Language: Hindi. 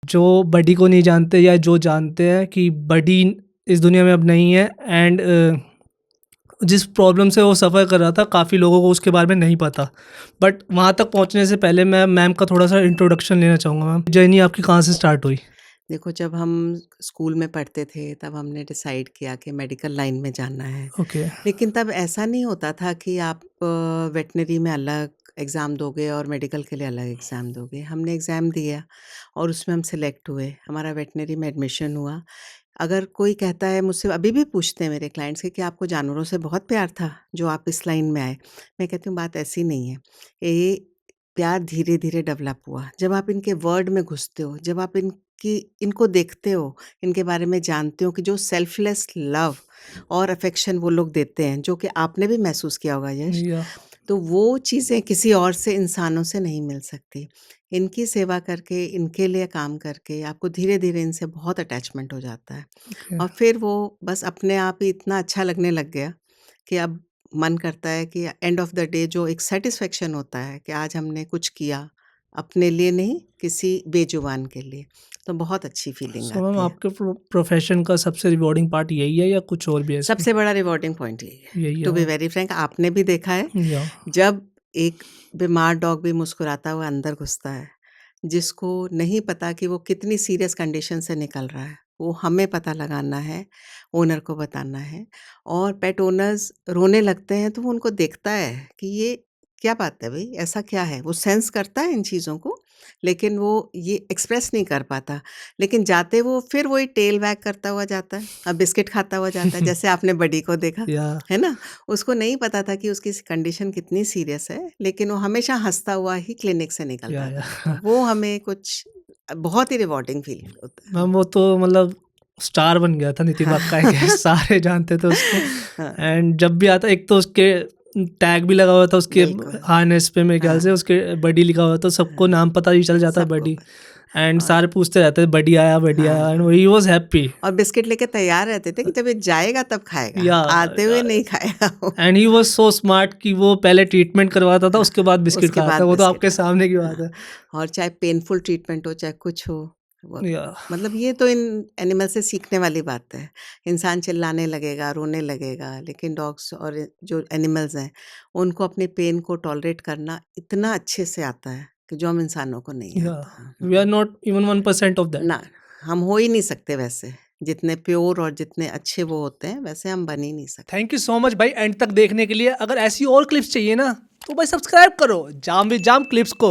जो बडी को नहीं जानते या जो जानते हैं कि बडी इस दुनिया में अब नहीं है, एंड जिस प्रॉब्लम से वो सफ़र कर रहा था काफ़ी लोगों को उसके बारे में नहीं पता। बट वहाँ तक पहुँचने से पहले मैं मैम का थोड़ा सा इंट्रोडक्शन लेना चाहूँगा। मैम, जर्नी आपकी कहाँ से स्टार्ट हुई? देखो, जब हम स्कूल में पढ़ते थे तब हमने डिसाइड किया कि मेडिकल लाइन में जाना है। ओके। लेकिन तब ऐसा नहीं होता था कि आप वेटनरी में अलग एग्ज़ाम दोगे और मेडिकल के लिए अलग एग्ज़ाम दोगे। हमने एग्ज़ाम दिया और उसमें हम सेलेक्ट हुए, हमारा वेटनरी में एडमिशन हुआ। अगर कोई कहता है, मुझसे अभी भी पूछते हैं मेरे क्लाइंट्स कि आपको जानवरों से बहुत प्यार था जो आप इस लाइन में आए? मैं कहती हूँ बात ऐसी नहीं है। ये प्यार धीरे-धीरे डेवलप हुआ। जब आप इनके वर्ल्ड में घुसते हो, जब आप इनको देखते हो, इनके बारे में जानते हो कि जो सेल्फलेस लव और अफेक्शन वो लोग देते हैं, जो कि आपने भी महसूस किया होगा यश, या तो वो चीज़ें किसी और से, इंसानों से नहीं मिल सकती। इनकी सेवा करके, इनके लिए काम करके आपको धीरे-धीरे इनसे बहुत अटैचमेंट हो जाता है ओके। और फिर वो बस अपने आप ही इतना अच्छा लगने लग गया कि अब मन करता है कि एंड ऑफ द डे जो एक सैटिस्फैक्शन होता है कि आज हमने कुछ किया, अपने लिए नहीं, किसी बेजुबान के लिए, तो बहुत अच्छी फीलिंग सो मैम, आती है। आपके प्रोफेशन का सबसे रिवॉर्डिंग पार्ट यही है या कुछ और भी है इसमें? सबसे बड़ा रिवॉर्डिंग पॉइंट यही है। यही है to be ma'am. Very frank, आपने भी देखा है, या जब एक बीमार डॉग भी मुस्कुराता हुआ अंदर घुसता है, जिसको नहीं पता कि वो कितनी सीरियस कंडीशन से निकल रहा है, वो हमें पता लगाना है, ओनर को बताना है। और पेट ओनर्स रोने लगते हैं तो वो उनको देखता है कि ये क्या बात है भई, ऐसा क्या है? वो सेंस करता है इन चीज़ों को, लेकिन वो ये एक्सप्रेस नहीं कर पाता। लेकिन जाते वो फिर वही टेल वैग करता हुआ जाता है और बिस्किट खाता हुआ जाता है, जैसे आपने बडी को देखा, या है ना? उसको नहीं पता था कि उसकी कंडीशन कितनी सीरियस है, लेकिन वो हमेशा हँसता हुआ ही क्लिनिक से निकलता या था। तो वो हमें कुछ बहुत ही रिवॉर्डिंग फ़ील होता है। मैम, वो तो मतलब स्टार बन गया था नीति हाँ। बाग का, कि सारे जानते थे उसको। हाँ, एंड जब भी आता, एक तो उसके टैग भी लगा हुआ था उसके बिल्कुल। हार्नेस पे, मेरे ख्याल हाँ, से उसके बडी लिखा हुआ था, सबको हाँ, नाम पता ही चल जाता सबको बडी। प एंड और सारे पूछते रहते थे बडी आया, एंड हाँ, ही वाज हैप्पी। और बिस्किट लेके तैयार रहते थे कि जब ये जाएगा तब खाएगा, या आते हुए नहीं खाएगा वो। And he was so smart कि वो पहले ट्रीटमेंट करवाता था, हाँ, उसके बाद बिस्किट उसके खाता बाद है। वो तो बिस्किट आपके आता सामने की है। बात हाँ, है। और चाहे पेनफुल ट्रीटमेंट हो, चाहे कुछ हो, वो या मतलब ये तो इन एनिमल से सीखने वाली बात है। इंसान चिल्लाने लगेगा, रोने लगेगा, लेकिन डॉग्स और जो एनिमल्स हैं, उनको अपनी पेन को टॉलरेट करना इतना अच्छे से आता है कि जो हम इंसानों को नहीं या आता। We are not even 1% of that. ना, हम हो ही नहीं सकते वैसे। जितने प्योर और जितने अच्छे वो होते हैं, वैसे हम बन ही नहीं सकते। थैंक यू सो मच भाई एंड तक देखने के लिए। अगर ऐसी और क्लिप्स चाहिए ना, तो भाई सब्सक्राइब करो जाम विद जाम क्लिप्स को।